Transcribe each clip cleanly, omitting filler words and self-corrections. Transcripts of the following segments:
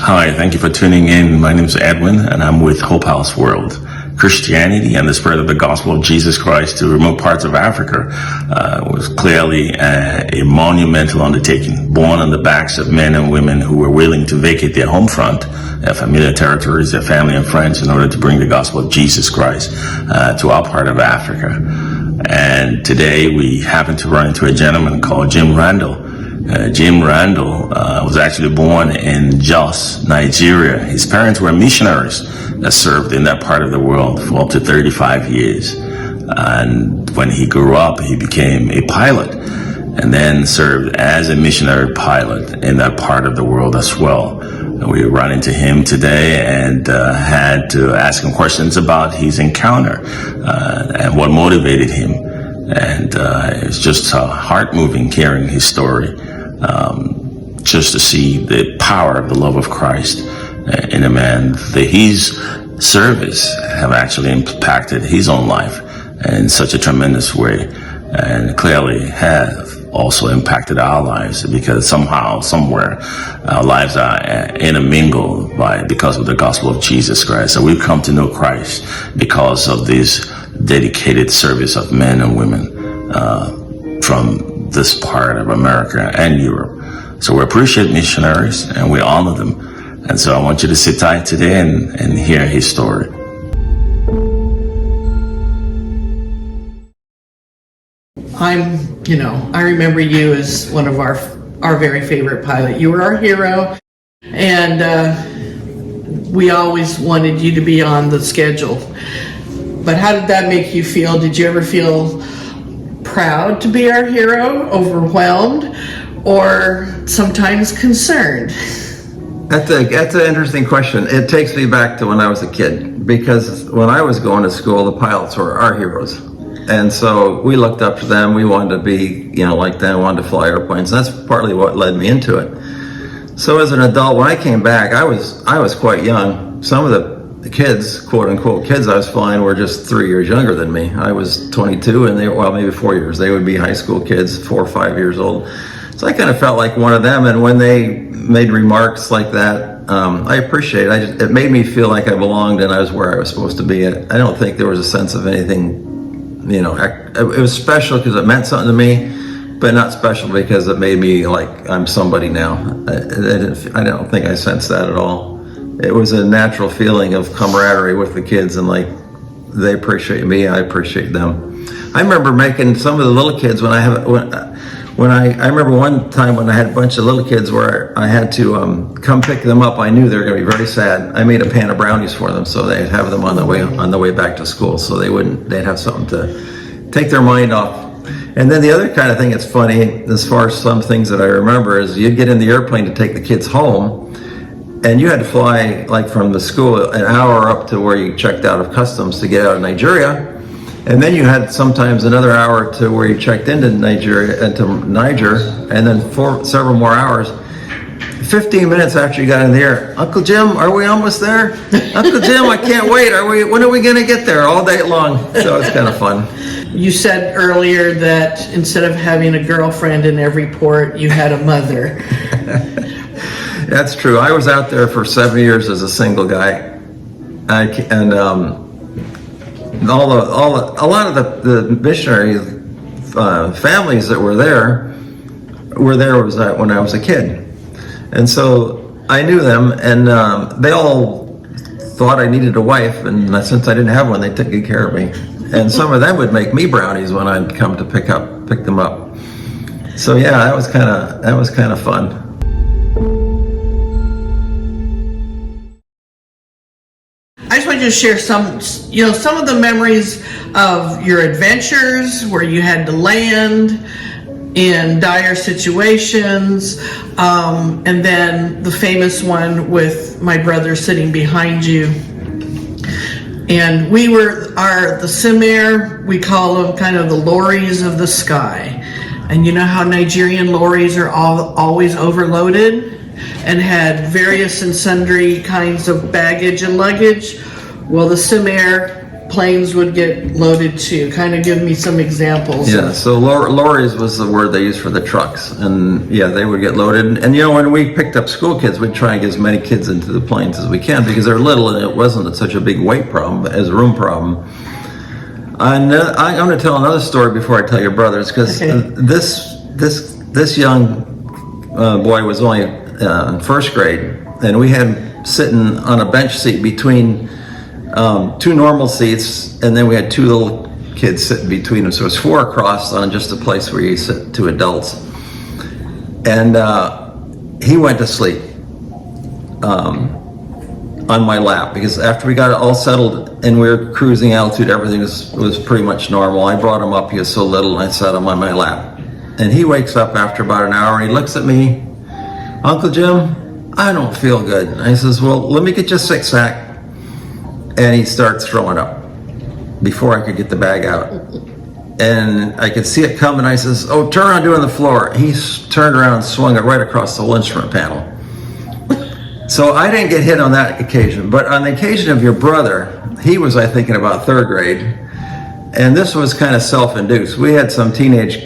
Hi, thank you for tuning in. My name is Edwin, and I'm with Hope House World. Christianity and the spread of the gospel of Jesus Christ to remote parts of Africa was clearly a monumental undertaking, born on the backs of men and women who were willing to vacate their home front, their familiar territories, their family and friends in order to bring the gospel of Jesus Christ to our part of Africa. And today we happen to run into a gentleman called Jim Randall. Jim Randall was actually born in Jos, Nigeria. His parents were missionaries that served in that part of the world for up to 35 years. And when he grew up, he became a pilot and then served as a missionary pilot in that part of the world as well. And we ran into him today and had to ask him questions about his encounter and what motivated him. And it's just heart-moving hearing his story, just to see the power of the love of Christ in a man. His service have actually impacted his own life in such a tremendous way, and clearly have also impacted our lives, because somehow, somewhere, our lives are intermingled because of the gospel of Jesus Christ. So we've come to know Christ because of this dedicated service of men and women from this part of America and Europe. So we appreciate missionaries and we honor them. And so I want you to sit tight today and hear his story. I remember you as one of our very favorite pilot. You were our hero, and we always wanted you to be on the schedule. But how did that make you feel? Did you ever feel proud to be our hero, overwhelmed, or sometimes concerned? That's an interesting question. It takes me back to when I was a kid, because when I was going to school, the pilots were our heroes. And so we looked up to them. We wanted to be, like them, wanted to fly airplanes. That's partly what led me into it. So as an adult, when I came back, I was quite young. Some of the kids, quote unquote kids I was flying, were just 3 years younger than me. I was 22 and maybe 4 years. They would be high school kids, 4 or 5 years old. So I kind of felt like one of them. And when they made remarks like that, I appreciate it. It made me feel like I belonged and I was where I was supposed to be. I don't think there was a sense of anything, it was special because it meant something to me, but not special because it made me like I'm somebody now. I don't think I sensed that at all. It was a natural feeling of camaraderie with the kids, and like they appreciate me, I appreciate them. I remember making some of the little kids I remember one time when I had a bunch of little kids where I had to come pick them up. I knew they were going to be very sad. I made a pan of brownies for them so they'd have them on the way back to school, so they'd have something to take their mind off. And then the other kind of thing that's funny, as far as some things that I remember, is you'd get in the airplane to take the kids home, and you had to fly like from the school an hour up to where you checked out of customs to get out of Nigeria. And then you had sometimes another hour to where you checked into Niger, and then several more hours. 15 minutes after you got in the air, Uncle Jim, are we almost there? Uncle Jim, I can't wait. When are we going to get there? All day long. So it's kind of fun. You said earlier that instead of having a girlfriend in every port, you had a mother. That's true. I was out there for 7 years as a single guy, a lot of the missionary families that were there when I was a kid, and so I knew them, and they all thought I needed a wife, and since I didn't have one, they took good care of me. And some of them would make me brownies when I'd come to pick them up. So yeah, that was kind of fun. I just wanted to share some of the memories of your adventures where you had to land in dire situations, and then the famous one with my brother sitting behind you. And we the Cimair, we call them kind of the lorries of the sky. And you know how Nigerian lorries are always overloaded and had various and sundry kinds of baggage and luggage? Well, the Cimair planes would get loaded to? Kind of give me some examples. Yeah, so lorries was the word they used for the trucks, and yeah, they would get loaded. And when we picked up school kids, we'd try and get as many kids into the planes as we can because they're little and it wasn't such a big weight problem as a room problem. And I'm going to tell another story before I tell your brothers, because this young boy was only in first grade, and we had him sitting on a bench seat between two normal seats, and then we had two little kids sitting between them. So it was 4 across on just a place where you sit 2 adults. And he went to sleep on my lap, because after we got it all settled and we were cruising altitude, everything was pretty much normal. I brought him up, he was so little, and I sat him on my lap. And he wakes up after about an hour and he looks at me, "Uncle Jim, I don't feel good." And I says, "Well, let me get you a 6-sack." And he starts throwing up before I could get the bag out. And I could see it coming. I says, "Oh, turn around, do it on the floor." He turned around and swung it right across the whole instrument panel. So I didn't get hit on that occasion, but on the occasion of your brother, he was, I think, in about 3rd grade, and this was kind of self-induced. We had some teenage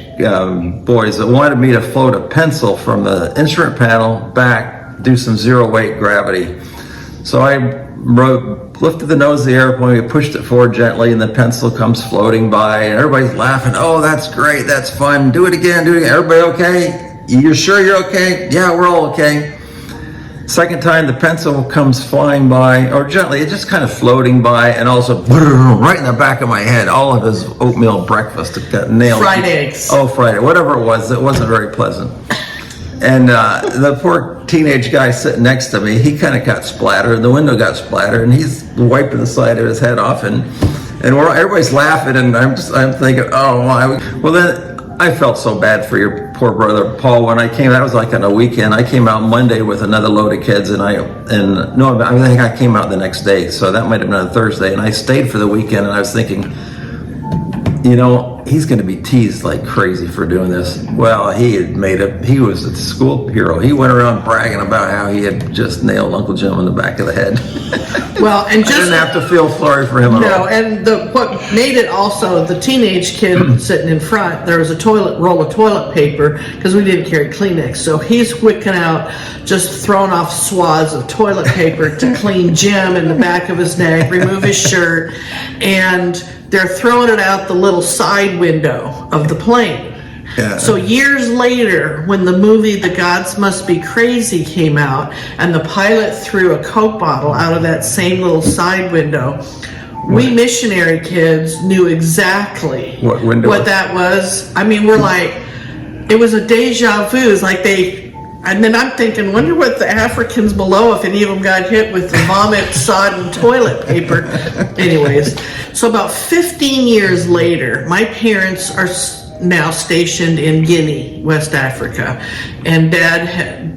boys that wanted me to float a pencil from the instrument panel back, do some zero-weight gravity. So I lifted the nose of the airplane, we pushed it forward gently, and the pencil comes floating by, and everybody's laughing. "Oh, that's great, that's fun, do it again, do it again. Everybody okay? You're sure you're okay?" "Yeah, we're all okay." Second time, the pencil comes flying by, or gently, it's just kind of floating by, and also right in the back of my head, all of his oatmeal breakfast got nailed. Fried eggs. Oh, fried eggs, whatever it wasn't very pleasant. And the poor teenage guy sitting next to me, he kind of got splattered, the window got splattered, and he's wiping the side of his head off, and everybody's laughing, and I'm thinking, oh my. Well, then I felt so bad for your poor brother Paul. When I came, that was like on a weekend. I came out Monday with another load of kids, I think I came out the next day, so that might have been on Thursday, and I stayed for the weekend, and I was thinking, he's going to be teased like crazy for doing this. Well, he was a school hero. He went around bragging about how he had just nailed Uncle Jim in the back of the head. Well, and I didn't have to feel sorry for him at all. No, and what made it also, the teenage kid sitting in front, there was a roll of toilet paper, because we didn't carry Kleenex, so he's wicking out, just throwing off swaths of toilet paper to clean Jim in the back of his neck, remove his shirt, and they're throwing it out the little side window of the plane. Yeah. So years later, when the movie The Gods Must Be Crazy came out, and the pilot threw a Coke bottle out of that same little side window, we missionary kids knew exactly what that was. I mean, we're like, it was a deja vu. It's like and then I'm thinking, wonder what the Africans below, if any of them got hit with the vomit-sodden toilet paper. Anyways, so about 15 years later, my parents are now stationed in Guinea, West Africa, and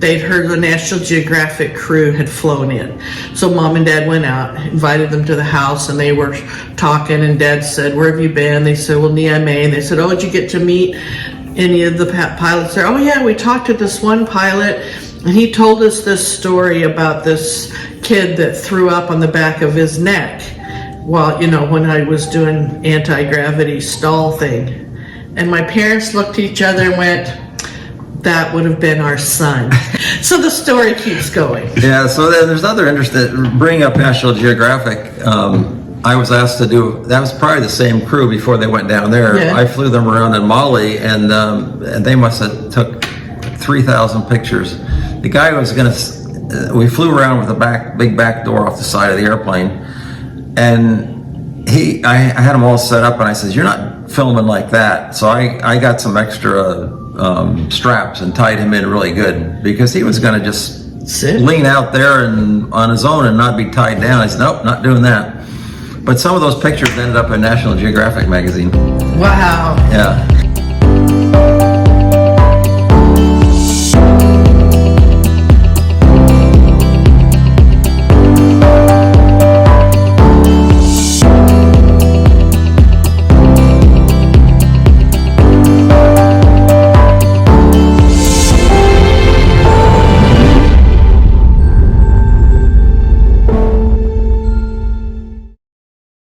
they'd heard the National Geographic crew had flown in. So Mom and Dad went out, invited them to the house, and they were talking, and Dad said, "Where have you been?" They said, "Well, Niamey." And they said, "Oh, did you get to meet any of the pilots there?" "Oh yeah, we talked to this one pilot, and he told us this story about this kid that threw up on the back of his neck while, when I was doing anti-gravity stall thing." And my parents looked at each other and went, "That would have been our son." So the story keeps going. Yeah, so there's another interesting, bringing up National Geographic, I was asked to do, that was probably the same crew before they went down there. Yeah. I flew them around in Mali, and they must have took 3,000 pictures. The guy was we flew around with a big back door off the side of the airplane, and I had them all set up, and I said, "You're not filming like that." So I got some extra straps and tied him in really good, because he was going to just lean out there and on his own and not be tied down. I said, "Nope, not doing that." But some of those pictures ended up in National Geographic magazine. Wow. Yeah.